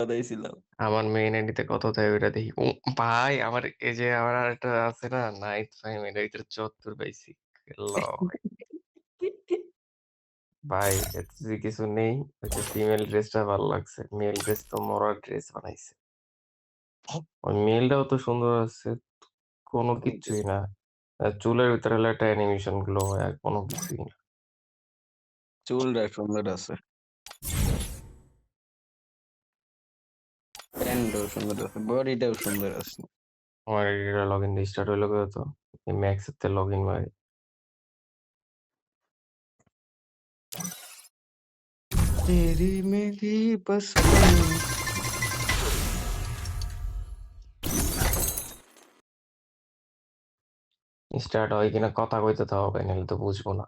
বানাইছিলাম। আমার মেইন আইডিতে কত দেয় ওইটা দেখি। ও ভাই আমার এই যে আমার আরেকটা আছে না নাইট ফাইম এটার ভিতরে ৭৪ পাইছি। আল্লাহ ভাই। ভাই এত যে কিছু নেই। ওই যে ফিমেল ড্রেসটা ভাল লাগছে। মেল ড্রেস তো মরার ড্রেস বানাইছে। ওই মেলটাও তো সুন্দর আছে। কোনো কিচ্ছুই না। চুলের ভিতরে হলো একটা অ্যানিমেশন গ্লো হয় আর কোনো কিছুই না। চুলটা সুন্দর আছে। প্যান্টও সুন্দর আছে। বডিটাও সুন্দর আছে। আমার এটা লগইন দিয়ে স্টার্ট হইলো কত? এই ম্যাক্স এর লগইন মারি। तेरी मेरी बस में স্টার্ট হয় কিনা কথা কইতে তো হবে নাহলে তো বুঝবো না।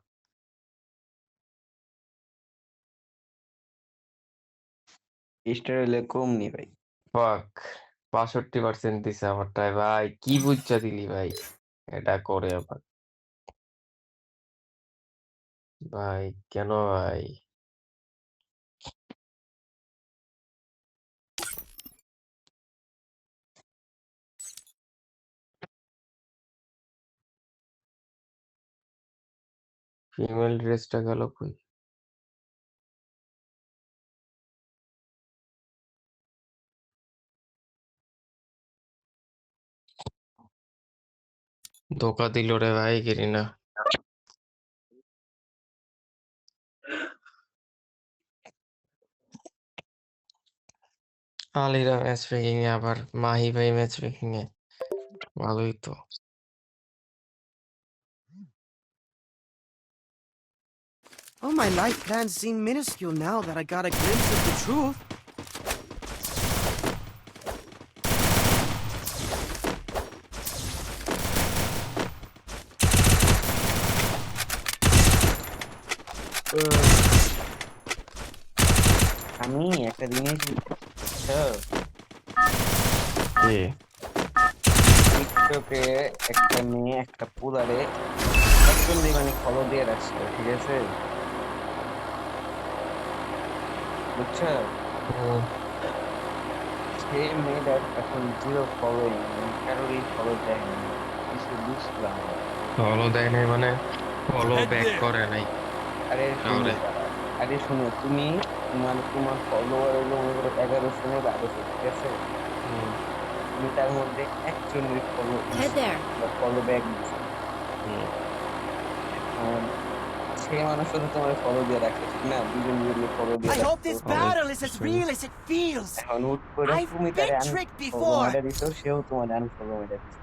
স্টার হইলে কম নি ভাই। ফাক ৬৫% দিছে আমারটায় ভাই। কি বুইঝা দিলি ভাই? এটা করে আবার। ভাই কেন ভাই? ফিমেল ড্রেসটা গেল কই? ধোকা দিল রে ভাই গেরিনা। আলিরা ম্যাচ মেকিং এ আবার মাহি ভাই ম্যাচ মেকিং এ। ভালোই তো। Oh, my life plans seem minuscule now that I got a glimpse of the truth. আমি একটা জিনিস বুঝছো? কি? টিকটকে একটা মেয়ে একটা পোলারে অ্যাকচুয়ালি মানে ফলো দিয়ে রাখছিল, ঠিক আছে? বুঝছো? হুম। সেই মেয়েটার এখন জিরো ফলোইং, মানে কারোরই ফলো দেয় নাই। কিছু বুঝলাম না। ফলো দেয় নাই মানে ফলো ব্যাক করে নাই আরে শুনো কাউরে। আরে শুনো তুমি, তোমার ফলোয়ার হলো মনে করো 1100 না 1200, ঠিক আছে? হুম, তুমি তার মধ্যে একজনের ফলো Head দিছো there. বা ফলো ব্যাক দিছো। হুম। এখন সেই মানুষটা তো তোমার ফলো দিয়ে রাখছে, ঠিক না? দুজন দুজনকে ফলো দিয়ে I hope রাখছো। this অবশ্যই। battle is as real as it feels. এখন হুট করে I've তুমি তারে been tricked আনফলো before. মেরে দিছো, সেও তোমার আনফলো মেরে দিছে।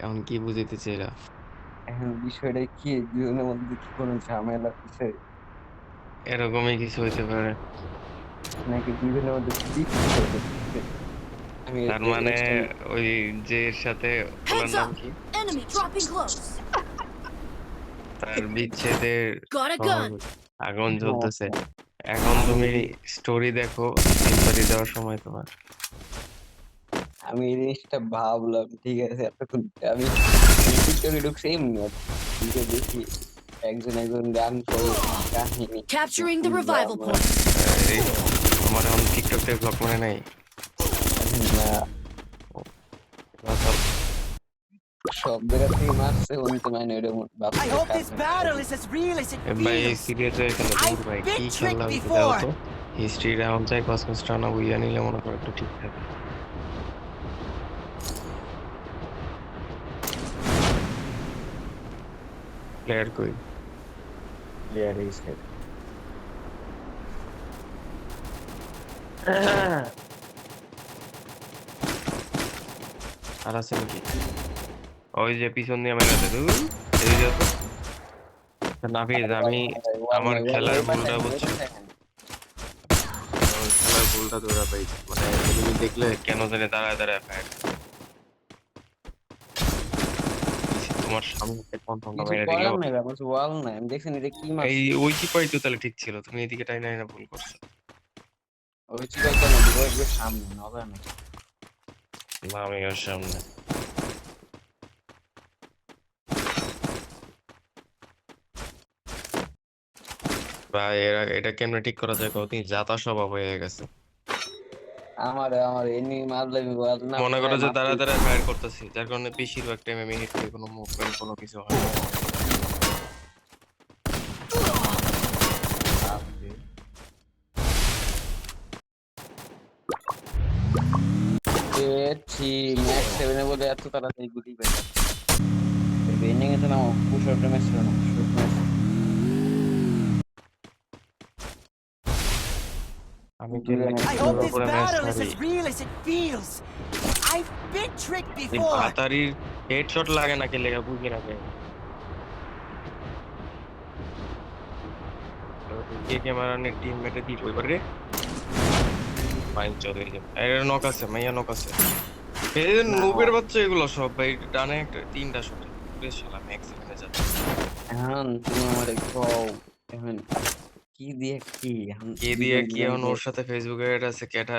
এখন কি বুঝাইতে চাইলা? এখন বিষয়টা কি, দুজনের মধ্যে কি কোনো ঝামেলা হচ্ছে এরকমই কিছু হইতে পারে। নাকি দুজনের মধ্যে বিচ্ছেদ হচ্ছে? আমি তার মানে জিনিসটা ওই যে এর সাথে ওনার Heads নাম up! কি? Enemy dropping close. তার বিচ্ছেদের Got a gun. আগুন জ্বলতেছে। সমস্যা। এখন আমি তুমি স্টোরি দেখো সিম্পাথি দেওয়ার সময় তোমার। আমি এই জিনিসটা ভাবলাম, ঠিক আছে? এতক্ষণ আমি টিকটকে ঢুকছি এমনি ভিডিও দেখি, একজন একজন গান ফলো কি কাহিনী কিছু Capturing the বুঝলাম revival না। point. এই তোমার এখন টিকটক থেকে ব্লগ মনে নাই? আরে না, বাতাল। সব জায়গা থেকে মারছে শুনতে মানে ওটা I ভাবছে hope this কারণ battle is as real as it ভাই এই feels. সিরিয়াস হয়ে গেল দূর I've ভাই কি been খেললা tricked হইছে দেখো before. তো। হিস্ট্রি রাউন্ড চাই কসমস টানা বুইয়া নিলে মনে করো একটু ঠিক থাকে। প্লেয়ার কই? প্লেয়ার হিসেবে আর আছে নাকি? ওই যে পিছন দিয়ে মেলাতে দূর এই যে তো। নাফিজ আমি ওয়াল আমার নাই, ওয়াল নাই, খেলার ওই পাশে ভুলটা আসেন, ওই বুঝছো? পাশে আসেন। আমার খেলার ভুলটা ধরা পাইছি মানে এনিমি দেখলে কেন জানি দাঁড়ায় দাঁড়ায় ফায়ার। তোমার সামনে কনফার্মটা কিছু মেরে দিল। করার নাই, ব্যাপার ওয়াল নাই, আমি দেখছেন এটা কি এই মারছে? ওই কিপারই তো তাহলে ঠিক ছিল, তুমি এদিকে টাই নাই না ভুল করছো। ওই চিপাই কেন দিব, একবার সামনে নবে না। না আমি ওর সামনে। ভাই এটা কেমনে ঠিক করা যায় কত জাতা স্বভাব হয়ে গেছে। আমার এমনি মারলে আমি বল না মনে করো প্রায় যে মারতে দাঁড়া দাঁড়া ফায়ার করতেছি, যার কারণে বেশিরভাগ টাইম আমি হিট করি, কোনো মুভমেন্ট কোনো কিছু হয় না। পেয়েছি ম্যাক্স 7 এ বলে এত তাড়াতাড়ি গুটি পেয়ে বেন্ডিং এ তো না পুশ আউট ম্যাচ ছিল না শুট ম্যাচ আমি খেললে I কিছুর hope this উপরে ম্যাচ battle is হারি। as real as it feels. I've been tricked এই before. ভাতারির হেডশট লাগে না খেলে বুঝি না কেন। কে ক্যামেরা নে টিম মেটে দি কইবার রে ফাইন চলে যায়। এর নক আছে, মাইয়া নক আছে। এই যে নুবের বাচ্চা এগুলো সব ভাই, ডানে একটা তিনটা শট বেশ শালা ম্যাক্স এখানে যাচ্ছে। এখন তুমি আমারে কও এখন কি দিয়ে কি এখন কে দিয়ে কি এখন ওর সাথে ফেসবুকে অ্যাড আছে কেটা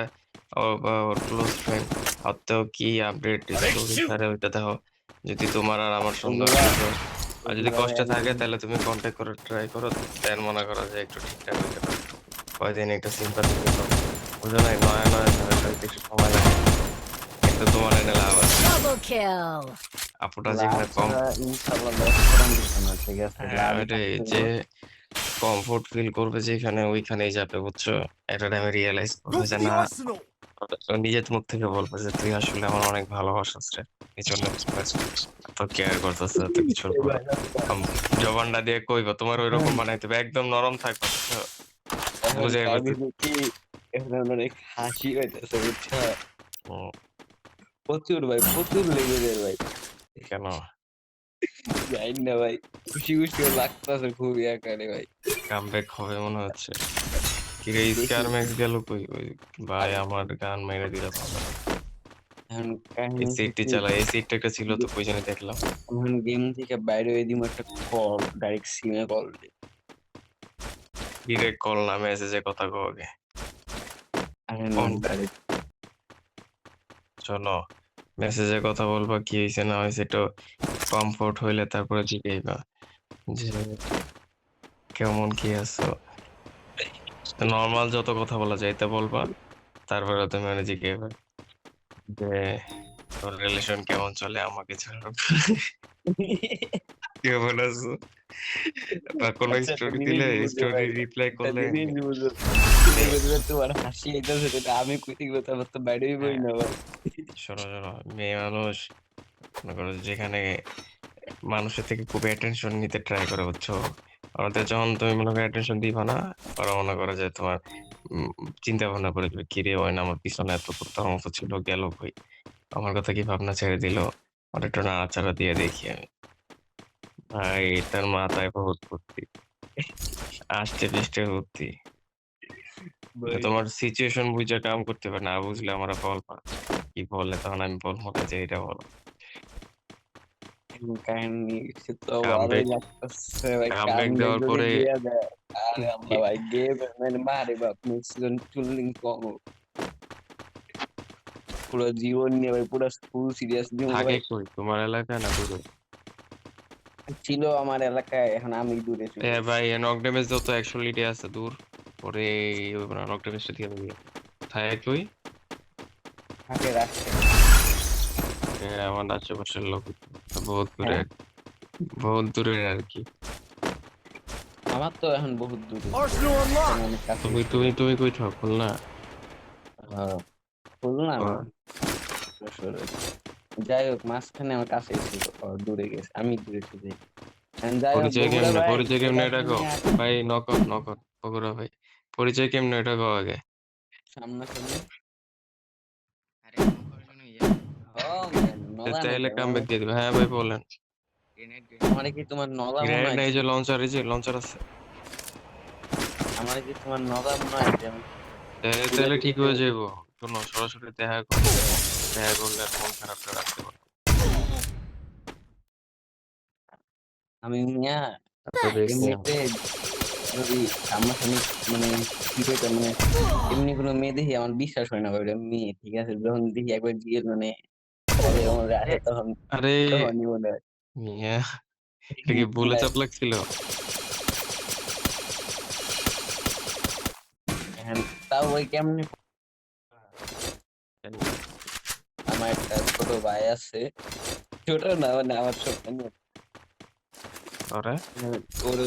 ওর ক্লোজ ফ্রেন্ড আত্মীয় কি আপডেট স্টোরি ছাড়ে ওইটা দেখো। যদি তোমার আর আমার সুন্দর আর যদি কষ্টে থাকে তাহলে তুমি কন্ট্যাক্ট করে ট্রাই করো, দেন মনে করো যে একটু ঠিকঠাক হইতে পারে। কয়দিন একটু সিম্পাথি করো, বুঝো নাই নয়া নয়া ঝামেলা হইতে একটু সময় লাগে, কিন্তু তোমার এনে লাভ আছে। Double kill. আপুটা যেখানে কম ইনশাআল্লাহ লস করার দিত না ঠিক আছে ওইটাই যে কমফোর্ট ফিল করবে যেখানে ওইখানেই যাবে, বুঝছো? একটা টাইমে রিয়েলাইজ করবে যে না, ও নিজের মুখ থেকে বলবে যে তুই আসলে আমার অনেক ভালোবাসিস রে, এই জন্য তো কেয়ার করতেছে তো কিছুর পরে জবানটা দিয়ে কইব তোমার ওইরকম বানাইতে হবে, একদম নরম থাকবে, বুঝছো? বুঝে গেছে। কি এখন অনেক হাসি হইতেছে বুঝছো হুম, প্রচুর ভাই প্রচুর লেগে যায় ভাই কেন জানি না ভাই খুশি খুশি লাগতেছে খুবই আকারে ভাই কামব্যাক হবে মনে হচ্ছে। কিরে স্কার ম্যাক্স গেল কই? ওই ভাই আমার গান মেরে দিল ভালো। এখন এই কাহিনী সিটটি চালা, এই সিটটা একটা ছিল তো কই জানি দেখলাম। এখন গেম থেকে বাইরে হয়ে দিম একটা কল ডাইরেক্ট সিমে কল ডিরেক্ট কল না মেসেজে কথা কও আগে। আরে ফোন ডাইরেক্ট শোনো, মেসেজে কথা বলবা কি হয়েছে না হয়েছে একটু কমফোর্ট হইলে তারপরে জিগাইবা যে কেমন কি আছো, নর্মাল যত কথা বলা যায় তা বলবা, তারপরে তুমি মানে জিগাইবা যে তোর রিলেশন কেমন চলে আমাকে ছাড়া, কেমন আছো, বা কোনো আচ্ছা, একটা স্টোরি জিনিস দিলে বুঝো স্টোরি ভাই, রিপ্লাই একটা করলে জিনিস বুঝো। তোমার হাসি আইতাছে সেটা আমি কইতে গেলে তারপর তো বাইরেই বই হ্যাঁ, না ভাই শোনো শোনো, মেয়ে মানুষ মনে করো যেখানে মানুষের থেকে খুব অ্যাটেনশন নিতে ট্রাই করে, বুঝছো? আমাদের যখন তুমি মনে করো অ্যাটেনশন দিবা না, ওরা মনে করে যে তোমার উম, চিন্তা ভাবনা করে দেবে কিরে হয় না আমার পিছনে এত কুত্তার মতো ছিল গেল কই, আমার কথা কি ভাবনা ছেড়ে দিল, আর একটু নাড়াচাড়া দিয়ে দেখি আমি, ভাই তার মাথায় বহুত বুদ্ধি, আষ্টে পৃষ্ঠে বুদ্ধি। তোমার সিচুয়েশন বুঝে কাম করতে পারে না, বুঝলে আমরা বলবা কি বললে তখন আমি বলবো না যে এটা বলো। কাহিনী সে তো ভালোই কামব্যাক লাগতেছে ভাই কামব্যাক কামব্যাক দেওয়ার যদি পরে দিয়ে দেয় আরে আল্লাহ ভাই গেম মানে মারে বাপ নেক্সট সিজন চুললিং কম পুরো জীবন নিয়ে ভাই পুরো ফুল সিরিয়াস দিন থাকে ভাই কই তোমার এলাকায় না দূরে? ছিল আমার এলাকায় এখন আমি দূরে চলে এ গেছি ভাই নক ড্যামেজ যত 100 লিটে আছে দূর পরে নক ড্যামেজটা দিয়ে দিবি, থাকে কই? থাকে রাখছে আমার আশেপাশের লোক তো বহুত দূরে, হ্যাঁ বহুত দূরে আর কি। আমার তো এখন বহুত দূরে Arsenal unlocked. অনেক কাছে তুমি তুমি তুমি কই থাকো খুলনা? খুলনা না ও, যশোরে। যাই হোক মাঝখানে আমার কাছে ছিল দূরে গেছে আমি দূরে চলে যাই যাই হোক পরিচয় বগুড়া কেমনে, ভাই পরিচয় কেমনে এটা কও সামনে ভাই, নকর নকর বগুড়া ভাই, পরিচয় কেমনে এটা কও আগে। সামনাসামনি আরে মনে করো জন্য ইয়া নলা তাইলে নাকি কামব্যাক দিয়ে দিবে। হ্যাঁ ভাই বলেন। গ্রেনেড আমারে কি তোমার নলা মনে গ্রেনেড হয় নাই যে লঞ্চার, এই যে লঞ্চার আছে, আমারে কি তোমার নলা মনে হয় যে আমি তাহলে ঠিক হয়ে যাবো। শোনো সরাসরি দেখা করলে, দেখা করলে আর মন খারাপটা রাখতে পারবো আমি মিয়া তো দেখছি এমনিতে যদি সামনাসামনি মানে কি কইতাম মানে এমনি কোনো মেয়ে দেখি আমার বিশ্বাস হয় না ভাই ওটা মেয়ে ঠিক আছে যখন দেখি একবার গিয়ে মানে বলে আমার আসে তখন আরে তখনই মনে হয় মিয়া, এটা কি ভুলে চাপ লাগছিল? তাও ওই কেমনে আমার একটা ছোট ভাই আছে, ছোট না মানে আমার ছোট না, আরে ওর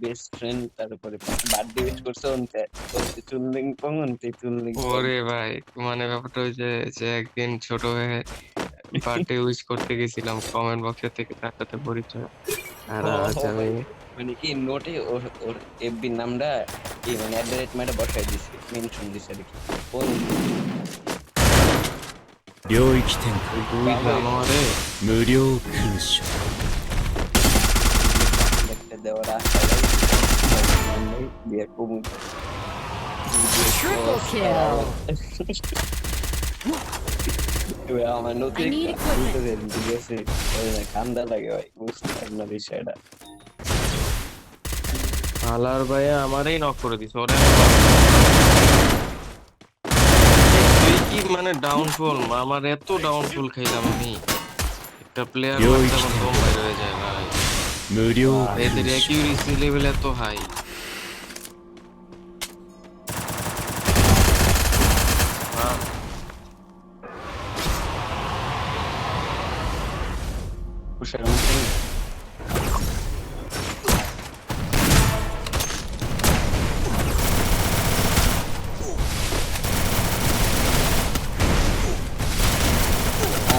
বেস্ট ফ্রেন্ড, তারপরে বার্থডে উইশ করছে অন্তে, বলতে চুললিং পং অন্তে চুললিং পং। ওরে ভাই, মানে ব্যাপারটা হয়েছে যে একদিন ছোট হয়ে বার্থডে উইশ করতে গেছিলাম, কমেন্ট বক্সে থেকে তার সাথে পরিচয়। আর আজ আমি মানে কি নোটে ওর ওর এফবি নামটা কি মানে @মেরে বসাই দিছে, মেনশন দিছে আর কি। কোন 領域展開 ওই 2 জানুয়ারি 無料空所 একটা দেওয়ার আশা দিয়ে কম Triple kill. আমার নতুন I need equipment. ঠিক আছে, কান্দা লাগে ভাই, বুঝতে পারি না বিষয়টা। আলার ভাই আমারই নক করে দিছে ওরে। তুই কি মানে ডাউনফল, আমার এত ডাউনফল খাইলাম আমি, একটা প্লেয়ার Yo, যখন দম বাইরে হয়ে যায় ভাই, 無料 এদের 空所 অ্যাকিউরেসি লেভেল এত হাই। পুষার মতন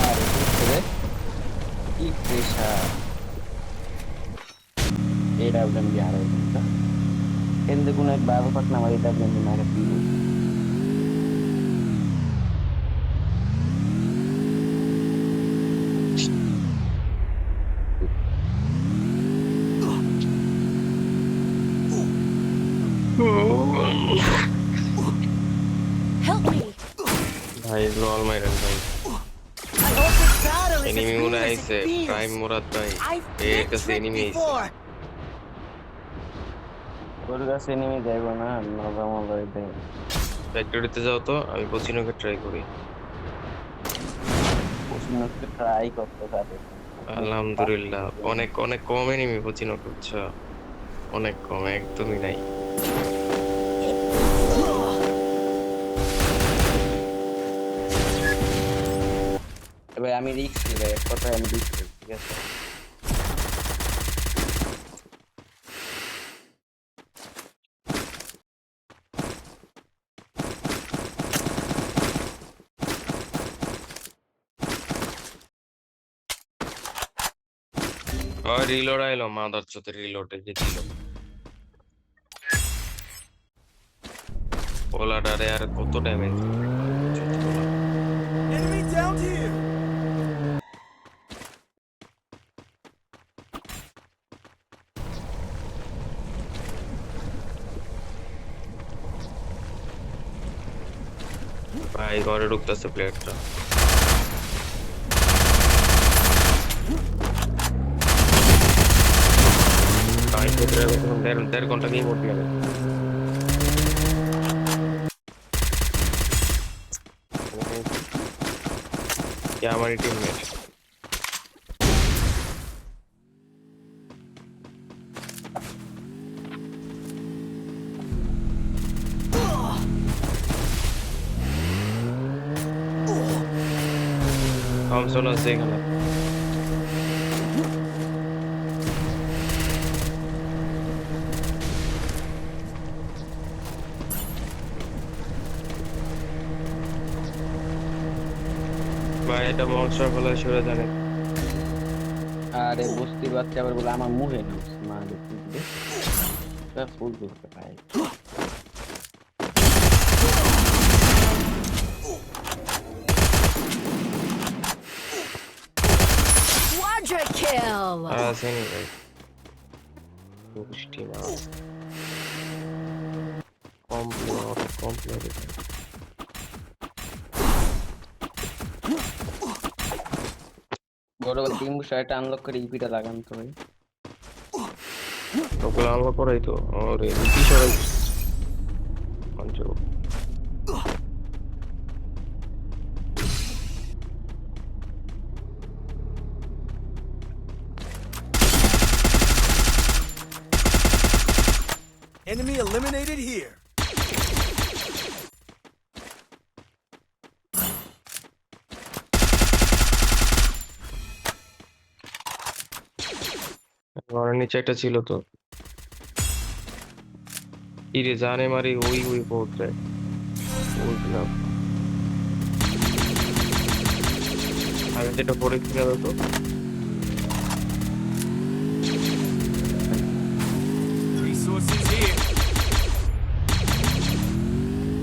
আর বুঝতে রে কি প্রেশার, এই ডাবলেম দিয়ে হারাই দিতা এতে কোনো এক বারো পাক না আমার এই ডাবলেম দিয়ে মারা দিল। Help me. ভাই রল মাইরেন ভাই, I hope this battle is as enemy real মনে as আইছে, it feels. প্রাইম মুরাদ ভাই, I've এর been কাছে tricked এনিমি আইছে। before. ওর কাছে নেমে যাইবো না, মজা মজা দেয়। ফ্যাক্টরিতে যাও তো, আমি পচিনোকে ট্রাই করি। ট্রাই করতে পারে। আলহামদুলিল্লাহ অনেক অনেক কম এনিমি পচিনো করছে, অনেক কম, একদমই নাই। এবার আমি রিস্ক নিই ভাই, এক কথায় আমি রিস্ক নিই, ঠিক আছে। আর রিলোড আইলো, মাদার চোতের রিলোডে যে দিল ওলাডারে, আর কত ড্যামেজ। Enemy down here. ভাই ঘরে ঢুকতেছে প্লেয়ারটা। ভাই দেড় ঘন্টা নিয়ে করতে গেলে আমারই টিমমেট। থমসন আছে এখানে। ভাই এটা মনস্টার বলে সরে জানে। আরে বস্তি বাচ্চা আবার বলে আমার মুখে ঢুকছে, মা দেখতে ফুল করতে পারে। Quadra kill. আসেনি ভাই, বৃষ্টি না কমপ্লিট। বড় টিম শার্ট আনলক করে ইপিটা লাগান তো ভাই। ওগুলো আনলক করাই তো, আরে কি সরাই পঞ্চো। Enemy eliminated here. ঘরের নিচে একটা ছিল তো। ইরে জানে মারি ওই পড়ছে বলছিলাম আমি যেটা পড়েছি না তো Resources here.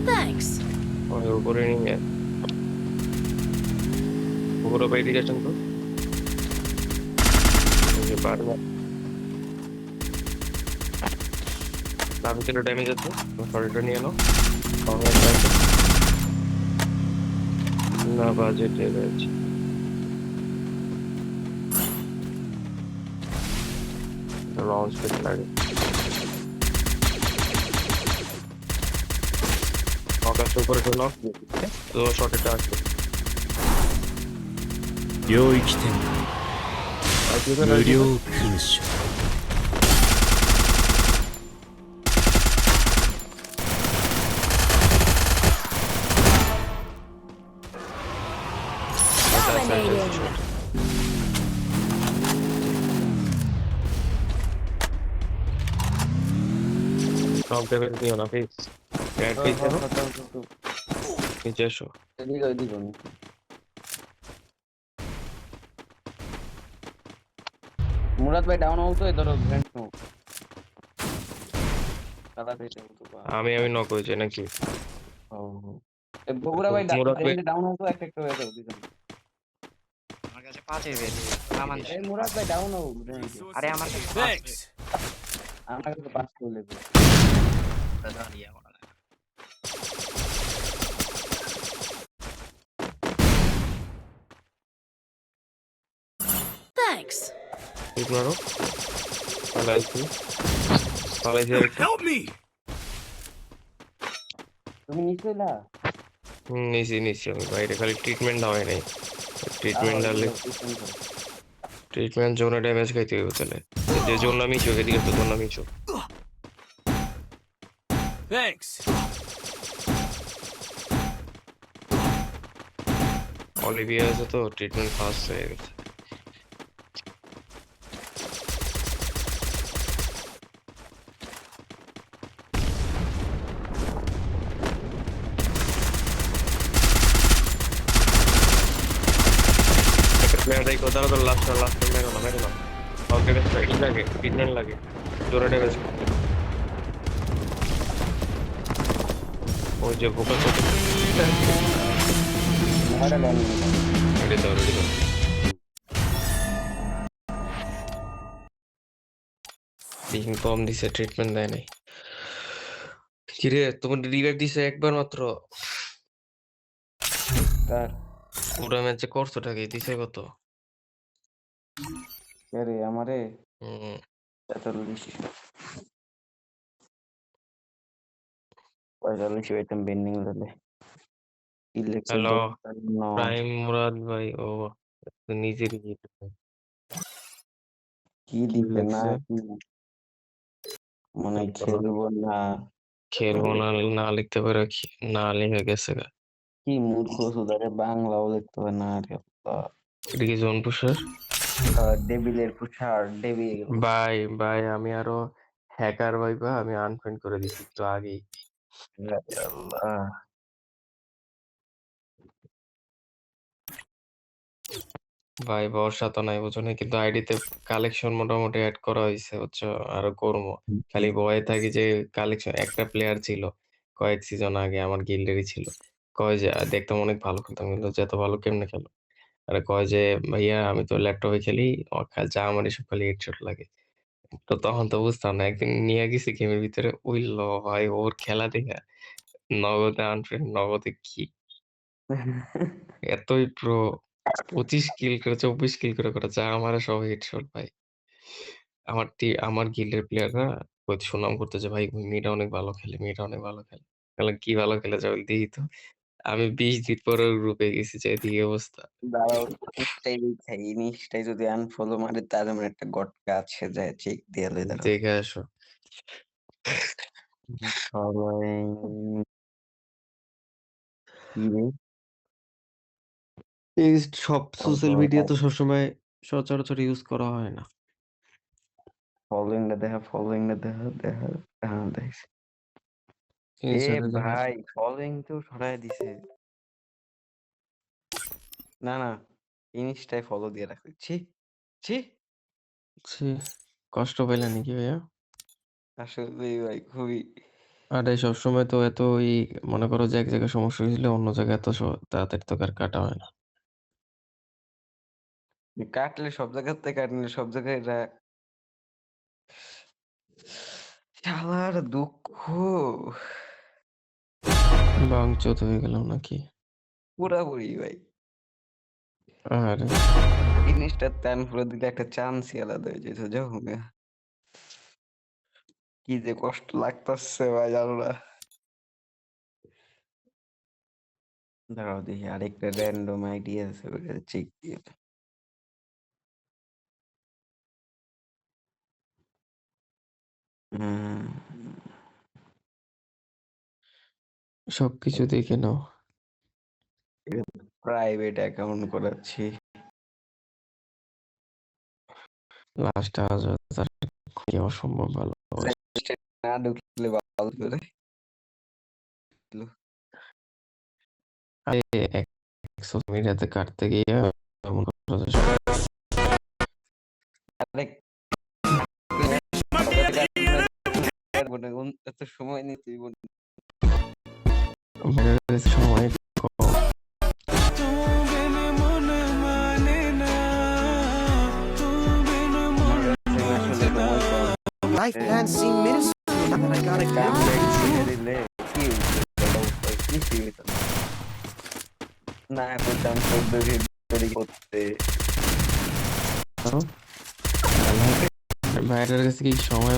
Thanks. ওই উপরে নিয়ে উপরে বাইরে গেছেন তো ওই যে পারবে তার ভিতরে ড্যামেজ আছে শরীরটা নিয়ে নাও আমার কাছে না বাজেটে রয়েছে লঞ্চ পেতে লাগে আকাশের উপরে তো লক তো শর্টেটা আছে 領域展আর কি開無料空襲 Dominating. সব ড্যামেজ দিও না প্লিজ ব্যাড পিস করো নিচে এসো এদিকে ওইদিকে মুরাদ ভাই ডাউন হও তো এই ধরো গ্র্যান্ড নো কাদা পেটে হতো বা আমি নক হয়েছে নাকি ও এই বগুড়া ভাই মুরাদ ভাই ডাউন হও তো একটা একটা হয়ে যাও দুজন আমার কাছে 5 এর বেশি আমার এই মুরাদ ভাই ডাউন হও আরে আমার কাছে Thanks. আমার কাছে 5 করে লেগে দাঁড়িয়ে আমার Thanks. ঠিক মারো পালাইছি পালাইছি একটা Help me. তুমি নিশ্চয়ই না নিছি আমি বাইরে খালি ট্রিটমেন্ট দেওয়াই নাই ট্রিটমেন্ট ডালে ট্রিটমেন্ট জোনে ড্যামেজ খাইতে হইব তাহলে যে জোন আমি চোখে দিকে তো জোন আমি চোখ Thanks. অলিভিয়া আছে তো ট্রিটমেন্ট ফাস্ট হয়ে গেছে প্লেয়ার দেখ তারা তো লাস্ট মেরো না ওকে ই লাগে ট্রিটমেন্ট লাগে জোরে ড্যামেজ ওই যে ফোকাস করতে মহাটা ডাউন রেডি দাও দিন কম দিছে ট্রিটমেন্ট দেয় নাই কিরে তোমার রিভাইভ দিছে একবার মাত্র কার পুরো ম্যাচে করছোটা কি দিছে কত আরে আমারে হুম 45 আইটেম বেন্ডিং দিলে ইলেকশন হ্যালো প্রাইম মুরাদ ভাই ও নিজের কি দিতে না লেখছে? কি মনে হয় খেলবো না খেলবো না লিখতে পারে না লিখে গেছে গা কি মূর্খ সুদারে বাংলাও লিখতে হবে না রে আল্লাহ। এটা কি জোন পুষার ডেভিলের পুষার ডেভিল ভাই আমি আরো হ্যাকার ভাইবা আমি আনফ্রেন্ড করে দিছি একটু আগেই আল্লাহ ভাই বর্ষা তো নাই বুঝছো না কিন্তু আইডিতে কালেকশন মোটামুটি অ্যাড করা হয়েছে বুঝছো আরো করবো খালি ভয়ে থাকি যে কালেকশন একটা প্লেয়ার ছিল কয়েক সিজন আগে আমার গিল্ডেরই ছিল কয় যে দেখতাম অনেক ভালো খেলতাম কিন্তু যে এত ভালো কেমনে খেলো আরে কয় যে ভাইয়া আমি তো ল্যাপটপে খেলি যা আমার এসব খালি হেডশট লাগে তো তখন তো বুঝতাম না একদিন নিয়ে গেছি গেমের ভিতরে ওই ভাই ওর খেলা দেখা নগদে আনফ্রেন্ড নগদে কি এতই প্রো 25 কিল করে 24 কিল করে যা আমার সব হেডশট ভাই আমার গিল্ডের প্লেয়াররা সুনাম করতেছে ভাই মেয়েটা অনেক ভালো খেলে মেয়েটা অনেক ভালো খেলে তাহলে কি ভালো খেলে যাবে দেখি তো আমি 20 দিন পরে গ্রুপে গেছি যে এদিকে অবস্থা দাঁড়াও নিশ্চয়ই খাই নিশ্চয়ই যদি আনফলো মারে তার আমার একটা গটকা আছে যায় চেক দিয়ে লই দাঁড়াও দেখে আসো সবাই কি রে এই সব সোশ্যাল সবাই মিডিয়া তো সবসময় সচরাচর ইউজ করা হয় না ফলোইংটা দেখা। হ্যাঁ দেখছি। এ স্ক্রিনশটে দেখা ভাই ফলোইং তো সরাই দিছে। না না, ইনস্টায় ফলো দিয়ে রাখছি। ছি ছি, ছি, কষ্ট পাইলা নাকি ভাইয়া? আসলে ভাই খুবই আরে সবসময় তো এত মনে করো যে এক জায়গায় সমস্যা হয়েছিল অন্য জায়গায় এত তাড়াতাড়ি তো আর কাটা হয় না। কাটলে সব জায়গাতে কাটলে সব জায়গায় শালার দুঃখ বাংচোত হয়ে গেলাম নাকি? পুরাপুরি ভাই। আরে জিনিসটা টান ফুলে দিলে একটা চান্সই আলাদা হয়ে যেত। যখন কি যে কষ্ট লাগতেছে ভাই জানো না। দাঁড়াও দেখি আরেকটা র্যান্ডম আইডিয়া আছে, ওটা চেক দিয়ে। সবকিছু দেখে নাও। প্রাইভেট অ্যাকাউন্ট করাচ্ছি। লাস্টে আজ তার কি অসম্ভব ভালো না ঢুকলে ভালো করে। আরে সোশ্যাল মিডিয়াতে কাটতে গিয়ে এমন কথা যে আরেক এত সময় নিতে ভাইরালের সময় কম। Life plans seem minuscule now that I got a glimpse of the truth. না করতাম করতে ভাইরালের কাছে কি সময়